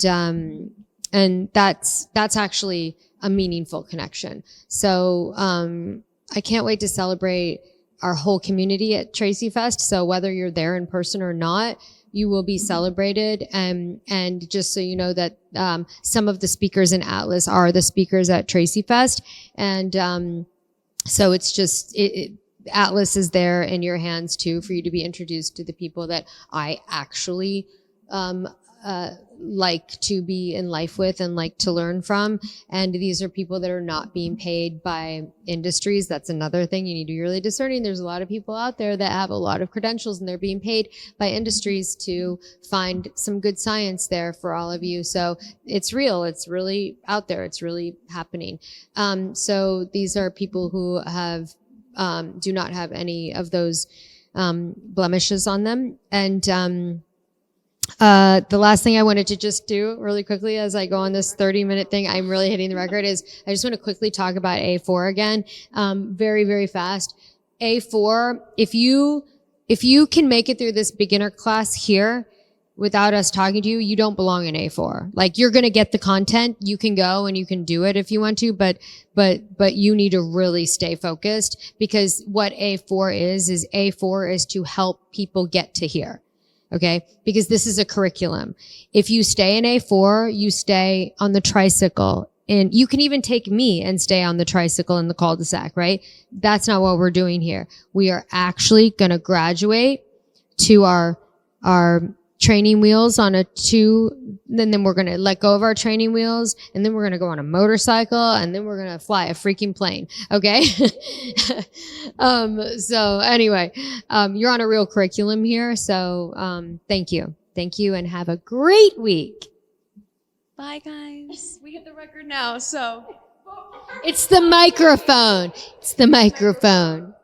that's actually a meaningful connection. So, I can't wait to celebrate our whole community at Tracy Fest. So whether you're there in person or not, you will be celebrated. And just so you know that, some of the speakers in Atlas are the speakers at Tracy Fest. And, so it's just, Atlas is there in your hands too, for you to be introduced to the people that I actually, like to be in life with and like to learn from. And these are people that are not being paid by industries. That's another thing you need to be really discerning. There's a lot of people out there that have a lot of credentials and they're being paid by industries to find some good science there for all of you. So it's real. It's really out there. It's really happening. So these are people who have, do not have any of those, blemishes on them. And, the last thing I wanted to just do really quickly as I go on this 30-minute thing, I'm really hitting the record, is I just want to quickly talk about A4 again, very, very fast. A4, if you can make it through this beginner class here without us talking to you, you don't belong in A4. Like, you're going to get the content. You can go and you can do it if you want to, but you need to really stay focused, because what A4 is A4 is to help people get to here. Okay. Because this is a curriculum. If you stay in A4, you stay on the tricycle, and you can even take me and stay on the tricycle in the cul-de-sac, right? That's not what we're doing here. We are actually going to graduate to our training wheels on a 2, then we're going to let go of our training wheels, and then we're going to go on a motorcycle, and then we're going to fly a freaking plane. Okay. So anyway, you're on a real curriculum here. So, thank you. Thank you, and have a great week. Bye, guys. We hit the record now, so. It's the microphone. It's the microphone.